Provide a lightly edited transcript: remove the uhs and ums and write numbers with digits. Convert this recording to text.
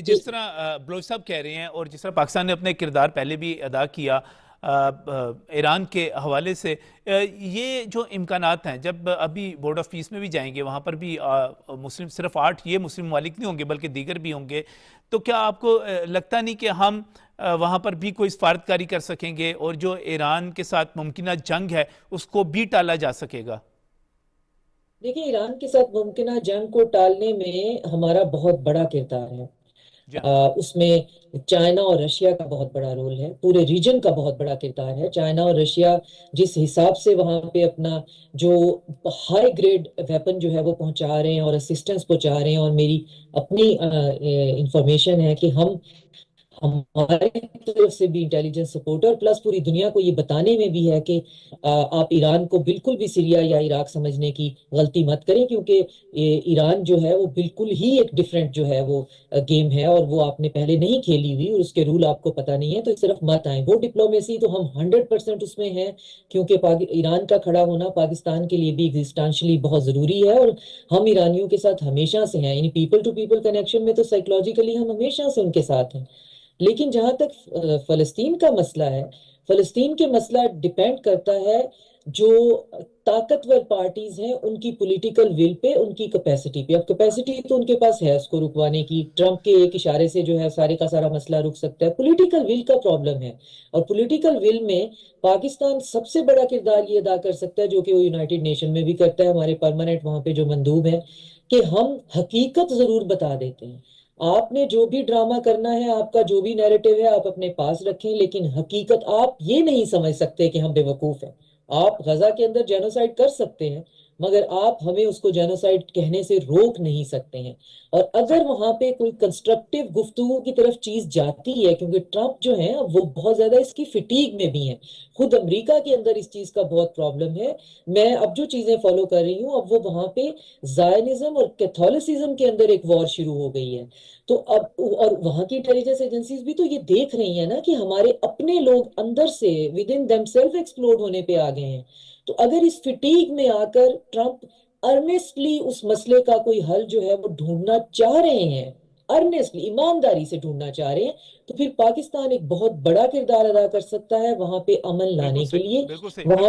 جس طرح بلوچ صاحب کہہ رہے ہیں اور جس طرح پاکستان نے اپنے کردار پہلے بھی ادا کیا ایران کے حوالے سے، یہ جو امکانات ہیں، جب ابھی بورڈ آف پیس میں بھی جائیں گے وہاں پر بھی مسلم صرف 8 یہ مسلم ممالک نہیں ہوں گے بلکہ دیگر بھی ہوں گے، تو کیا آپ کو لگتا نہیں کہ ہم وہاں پر بھی کوئی سفارتکاری کر سکیں گے اور جو ایران کے ساتھ ممکنہ جنگ ہے اس کو بھی ٹالا جا سکے گا؟ دیکھیں، ایران کے ساتھ ممکنہ جنگ کو ٹالنے میں ہمارا بہت بڑا کردار ہے۔ جی ہاں۔ اس میں چائنا اور رشیا کا بہت بڑا رول ہے، پورے ریجن کا بہت بڑا کردار ہے۔ چائنا اور رشیا جس حساب سے وہاں پہ اپنا جو ہائی گریڈ ویپن جو ہے وہ پہنچا رہے ہیں اور اسسٹنس پہنچا رہے ہیں، اور میری اپنی انفارمیشن ہے کہ ہماری طرف سے بھی انٹیلیجنس سپورٹ اور پلس پوری دنیا کو یہ بتانے میں بھی ہے کہ آپ ایران کو بالکل بھی سیریا یا عراق سمجھنے کی غلطی مت کریں، کیونکہ ایران جو ہے وہ بالکل ہی ایک ڈفرینٹ جو ہے وہ گیم ہے، اور وہ آپ نے پہلے نہیں کھیلی ہوئی اور اس کے رول آپ کو پتہ نہیں ہے، تو اس طرف مت آئیں۔ وہ ڈپلومیسی تو ہم 100% اس میں ہیں، کیونکہ ایران کا کھڑا ہونا پاکستان کے لیے بھی ایگزسٹانشلی بہت ضروری ہے، اور ہم ایرانیوں کے ساتھ ہمیشہ سے ہیں، یعنی پیپل ٹو پیپل کنیکشن میں تو سائیکولوجیکلی ہم ہمیشہ سے ان کے ساتھ ہیں۔ لیکن جہاں تک فلسطین کا مسئلہ ہے، فلسطین کے مسئلہ ڈیپینڈ کرتا ہے جو طاقتور پارٹیز ہیں ان کی پولیٹیکل ول پہ، ان کی کیپیسٹی پہ۔ اب کیپیسٹی تو ان کے پاس ہے اس کو رکوانے کی، ٹرمپ کے ایک اشارے سے جو ہے سارے کا سارا مسئلہ رک سکتا ہے۔ پولیٹیکل ول کا پرابلم ہے، اور پولیٹیکل ول میں پاکستان سب سے بڑا کردار یہ ادا کر سکتا ہے، جو کہ وہ یونائٹڈ نیشن میں بھی کرتا ہے، ہمارے پرماننٹ وہاں پہ جو مندوب ہیں، کہ ہم حقیقت ضرور بتا دیتے ہیں۔ آپ نے جو بھی ڈرامہ کرنا ہے، آپ کا جو بھی نیریٹو ہے، آپ اپنے پاس رکھیں، لیکن حقیقت آپ یہ نہیں سمجھ سکتے کہ ہم بے وقوف ہیں۔ آپ غزہ کے اندر جینوسائیڈ کر سکتے ہیں، مگر آپ ہمیں اس کو جینوسائیڈ کہنے سے روک نہیں سکتے ہیں۔ اور اگر وہاں پہ کوئی کنسٹرکٹیو گفتگو کی طرف چیز جاتی ہے، کیونکہ ٹرمپ جو ہیں وہ بہت زیادہ اس کی فٹیگ میں بھی ہیں، خود امریکہ کے اندر اس چیز کا بہت پرابلم ہے۔ میں اب جو چیزیں فالو کر رہی ہوں، اب وہ وہاں پہ زائنزم اور کیتھولسزم کے اندر ایک وار شروع ہو گئی ہے۔ تو اب اور وہاں کی انٹیلیجنس ایجنسیز بھی تو یہ دیکھ رہی ہیں نا کہ ہمارے اپنے لوگ اندر سے with in them self explode ہونے پہ آ گئے ہیں۔ تو اگر اس فٹیگ میں آ کر ٹرمپ ارنیسٹلی اس مسئلے کا کوئی حل جو ہے وہ ڈھونڈنا چاہ رہے ہیں، ارنیسٹلی ایمانداری سے ڈھونڈنا چاہ رہے ہیں، تو پھر پاکستان ایک بہت بڑا کردار ادا کر سکتا ہے وہاں پہ امن بالکل لانے کے صحیح، لیے۔ بالکل صحیح۔ وہاں